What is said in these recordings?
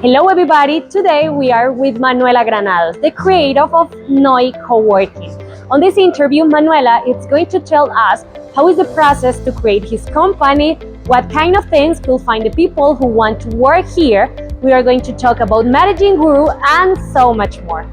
Hello everybody, today we are with Manuela Granados, the creator of NOI Coworking. On this interview, Manuela is going to tell us how is the process to create his company, what kind of things will find the people who want to work here. We are going to talk about medellinguru and so much more.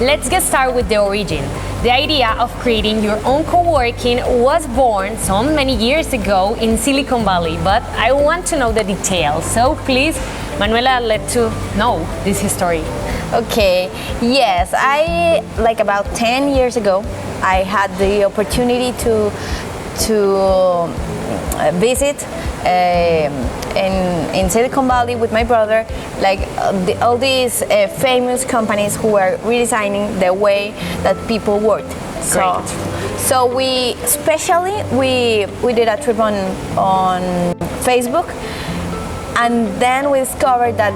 Let's get started with the origin. The idea of creating your own co-working was born so many years ago in Silicon Valley, but I want to know the details. So please, Manuela, let to know this history. Okay, yes, like about 10 years ago, I had the opportunity to visit in Silicon Valley with my brother, like all these famous companies who were redesigning the way that people worked. So we did a trip on Facebook, and then we discovered that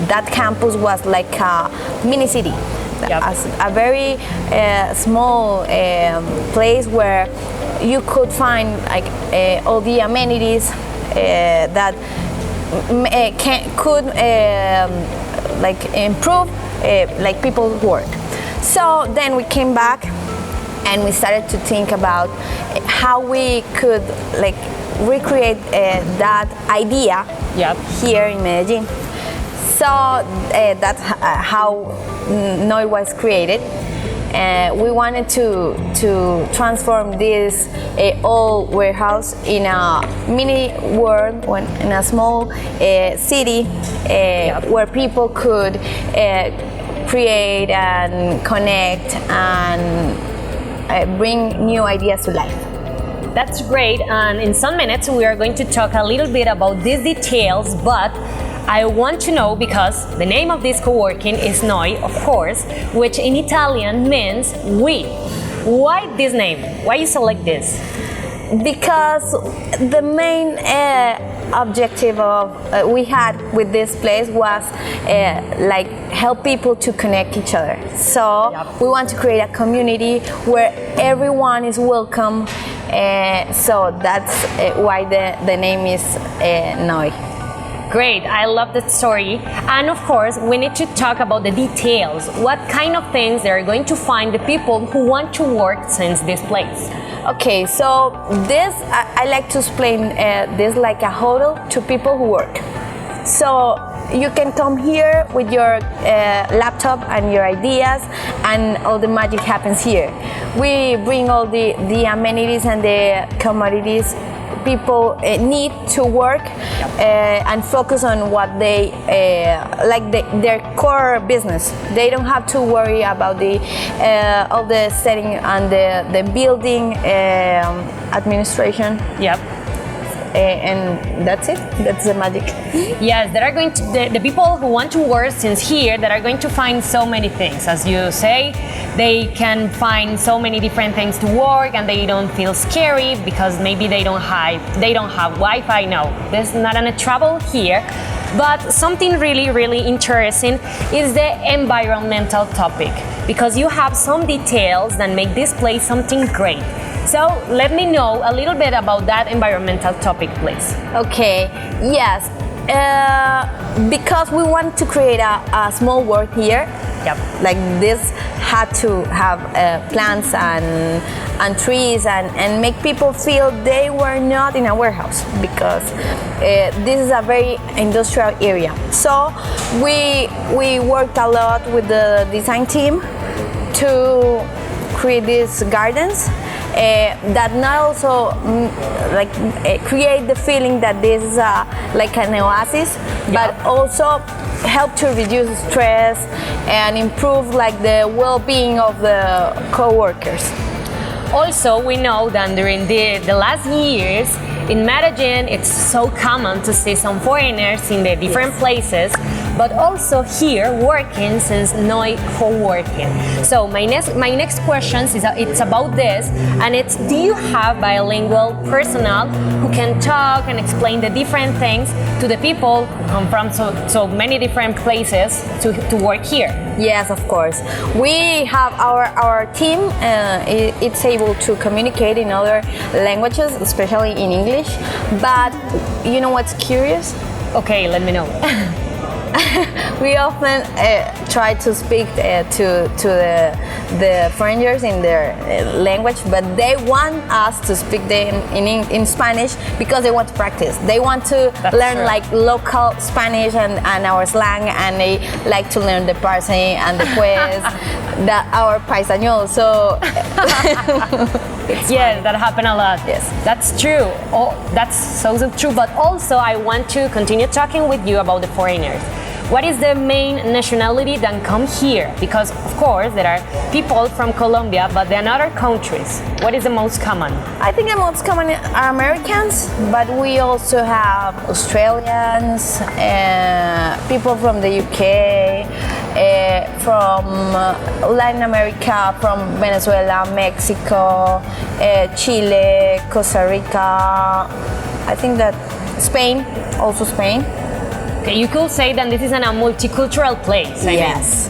that campus was like a mini city. Yep. A very small place where you could find like all the amenities that could like improve like people's work. So then we came back and we started to think about how we could like recreate that idea. Yep. Here in Medellín. So that's how NOI was created. We wanted to transform this old warehouse in a mini world, in a small city where people could create and connect and bring new ideas to life. That's great, and in some minutes we are going to talk a little bit about these details, but I want to know, because the name of this co-working is NOI, of course, which in Italian means we. Why this name? Why you select this? Because the main objective we had with this place was like help people to connect each other. So we want to create a community where everyone is welcome. So that's why the name is NOI. Great, I love that story. And of course, we need to talk about the details. What kind of things they're going to find the people who want to work since this place? Okay, so this, I like to explain this like a hotel to people who work. So you can come here with your laptop and your ideas, and all the magic happens here. We bring all the amenities and the commodities people need to work and focus on what they like their core business. They don't have to worry about the all the setting and the building administration. Yep. And that's it. That's the magic. Yes, there are going to the people who want to work since here that are going to find so many things. As you say, they can find so many different things to work, and they don't feel scary because maybe they don't have Wi-Fi. No, there's not any trouble here. But something really interesting is the environmental topic, because you have some details that make this place something great. So let me know a little bit about that environmental topic, please. Okay, yes, because we want to create a small world here. Yep. Like this had to have plants and trees and make people feel they were not in a warehouse, because this is a very industrial area. So we worked a lot with the design team to create these gardens that not also create the feeling that this is like an oasis, but also help to reduce stress and improve like the well-being of the co-workers. Also, we know that during the last years in Medellín, it's so common to see some foreigners in the different places. but also here working since NOI Coworking. So my next question is it's about this, and it's, do you have bilingual personnel who can talk and explain the different things to the people who come from so many different places to work here? Yes, of course. We have our team. It's able to communicate in other languages, especially in English. But you know what's curious? Okay, let me know. We often try to speak to the foreigners in their language, but they want us to speak in Spanish because they want to practice. They want to learn true. like local Spanish and our slang, and they like to learn the parse and the pues, our paisañol. So yes, that happened a lot. Yes, that's true. Oh, that's so true. But also, I want to continue talking with you about the foreigners. What is the main nationality that come here? Because of course there are people from Colombia, but there are other countries. What is the most common? I think the most common are Americans, but we also have Australians, people from the UK, from Latin America, from Venezuela, Mexico, Chile, Costa Rica. I think that Spain, also Spain. Okay, you could say that this is a multicultural place. Yes.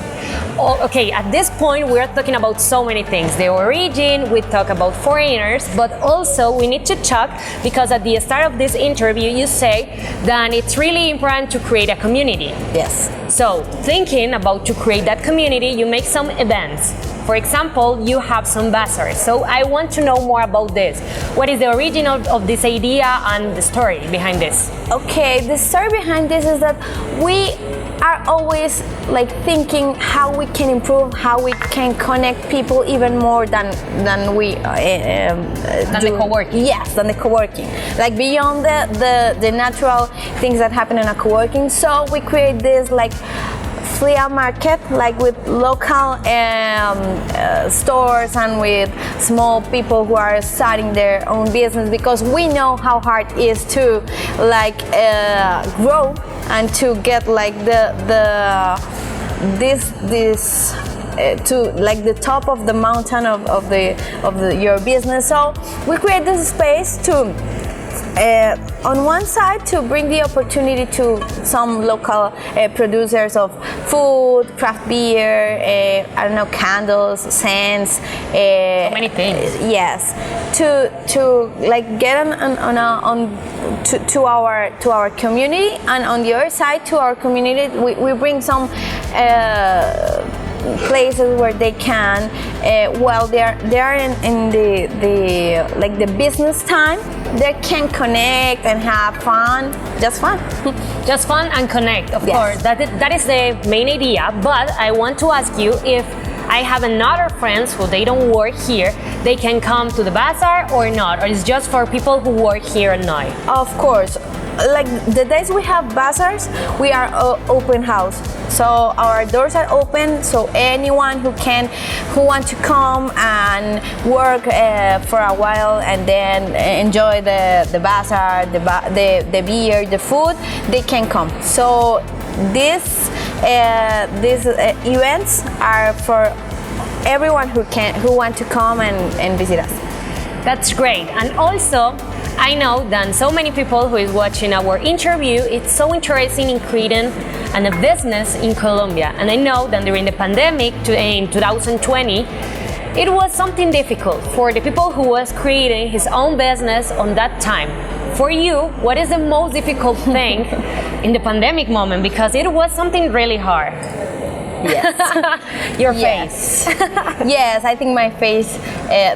Oh, okay, at this point we are talking about so many things. The origin, we talk about foreigners, but also we need to talk, because at the start of this interview you say that it's really important to create a community. Yes. So, thinking about to create that community, you make some events. For example, you have some bazaars. So I want to know more about this. What is the origin of this idea and the story behind this? Okay, the story behind this is that we are always like thinking how we can improve, how we can connect people even more than we the coworking. Yes, than the coworking. Like beyond the natural things that happen in a coworking. So we create this like flea market, like with local stores and with small people who are starting their own business, because we know how hard it is to like grow and to get like to like the top of the mountain of your business. So we create this space to on one side to bring the opportunity to some local producers of food, craft beer, I don't know, candles, scents, so many things. Yes, to like get to our community, and on the other side to our community we bring some places where they can while they are in the like the business time, they can connect and have fun, just fun. Just fun and connect, of Yes. course. That is the main idea. But I want to ask you, if I have another friends who they don't work here, they can come to the bazaar or not, or it's just for people who work here at NOI? Of course, like the days we have bazaars, we are open house. So our doors are open, so anyone who want to come and work for a while and then enjoy the bazaar, the beer, the food, they can come. So these events are for everyone who want to come and visit us. That's great. And also, I know that so many people who is watching our interview, it's so interesting in creating a business in Colombia. And I know that during the pandemic in 2020, it was something difficult for the people who was creating his own business on that time. For you, what is the most difficult thing in the pandemic moment? Because it was something really hard. Yes. Your Yes. face. Yes, I think my face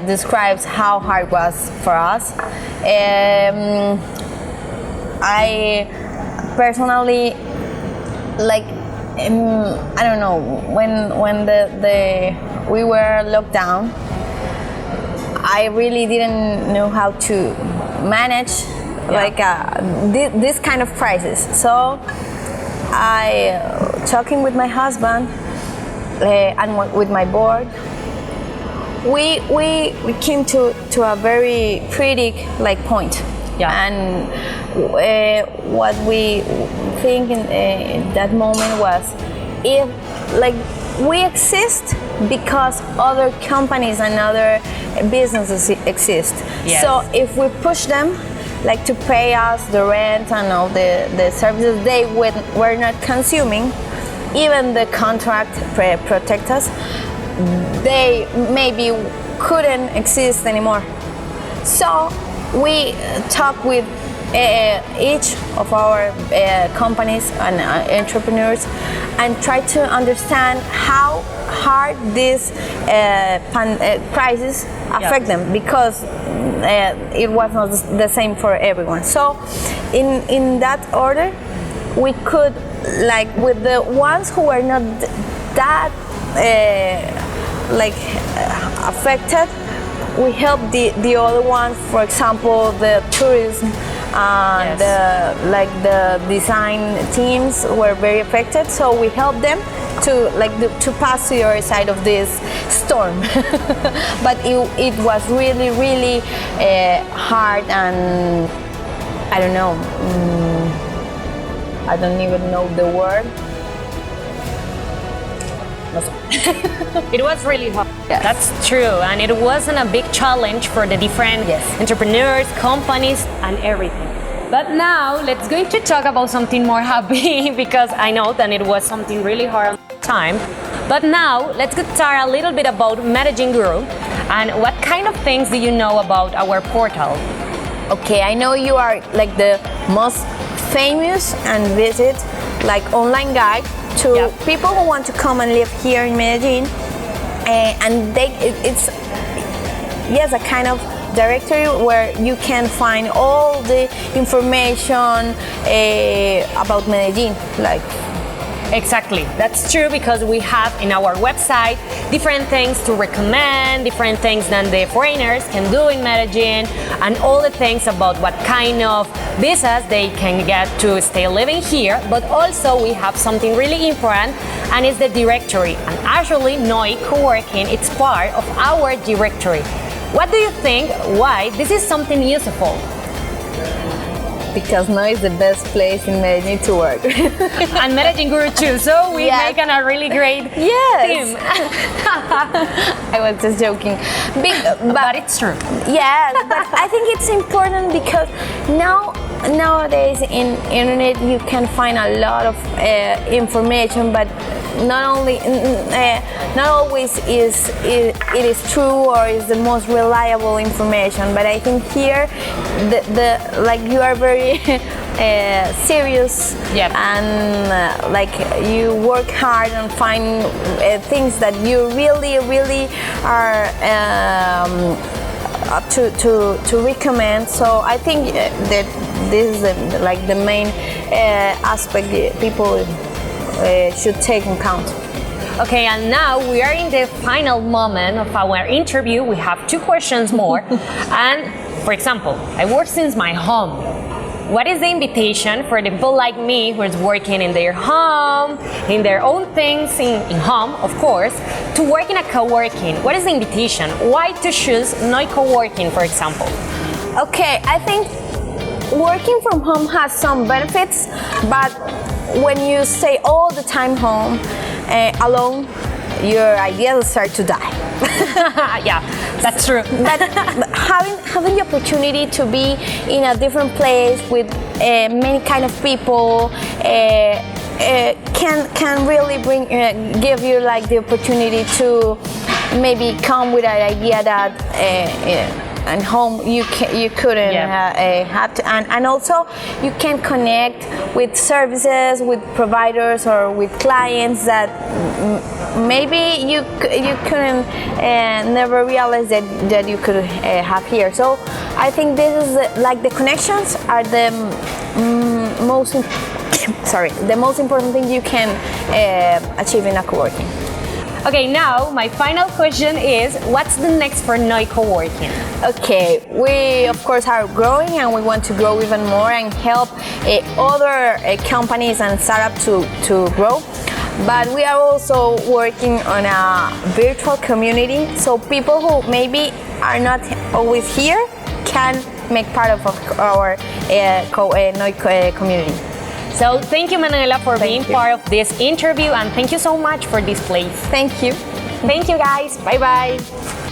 describes how hard it was for us. I personally, like, I don't know, when we were locked down, I really didn't know how to manage like this kind of crisis. So talking with my husband and with my board, we came to a very critical like point. Yeah. And what we think in that moment was, if like we exist because other companies and other businesses exist. Yes. So if we push them, like to pay us the rent and all the services they were not consuming, even the contract protect us, they maybe couldn't exist anymore. So we talk with each of our companies and entrepreneurs and try to understand how hard this crisis affect them, because it was not the same for everyone. So in that order, we could, like with the ones who were not that affected, we helped the other ones. For example, the tourism and the design teams were very affected, so we helped them to pass to your side of this storm. But it was really, really hard, and I don't know, I don't even know the word. It was really hard. Yes. That's true, and it wasn't a big challenge for the different entrepreneurs, companies, and everything. But now let's going to talk about something more happy, because I know that it was something really hard time. But now let's talk a little bit about medellinguru and what kind of things do you know about our portal? Okay, I know you are like the most famous and visit like online guide to people who want to come and live here in Medellin, and it's a kind of directory where you can find all the information about Medellin, like. Exactly, that's true, because we have in our website different things to recommend, different things that the foreigners can do in Medellin, and all the things about what kind of visas they can get to stay living here. But also we have something really important, and it's the directory. And actually NOI Coworking, it's part of our directory. What do you think? Why this is something useful? Because NOI is the best place in Medellin to work. And medellinguru too, so we make a really great team. I was just joking. But it's true. Yes, but I think it's important because nowadays in internet you can find a lot of information, but not always it is true or is the most reliable information. But I think here like you are very serious and like you work hard and find things that you really are to recommend. So I think that this is like the main aspect people should take into account. Okay, and now we are in the final moment of our interview. We have 2 questions more. And for example, I work since my home. What is the invitation for the people like me who is working in their home, in their own things, in home, of course, to work in a coworking? What is the invitation? Why to choose NOI Coworking, for example? Okay, I think working from home has some benefits, but when you stay all the time home alone, your ideas start to die. Yeah, that's true. But having the opportunity to be in a different place with many kind of people can really give you like the opportunity to maybe come with an idea that at home you couldn't have to, and also you can connect with services, with providers, or with clients that maybe you couldn't never realize that you could have here. So I think this is like the connections are the most important thing you can achieve in a coworking. Okay, now my final question is, what's the next for NOI Coworking? Okay, we of course are growing and we want to grow even more and help other companies and startups to grow. But we are also working on a virtual community, so people who maybe are not always here can make part of our NOI community. So thank you, Manuela, for being you. part of this interview, and thank you so much for this place. Thank you. Thank you, guys. Bye-bye.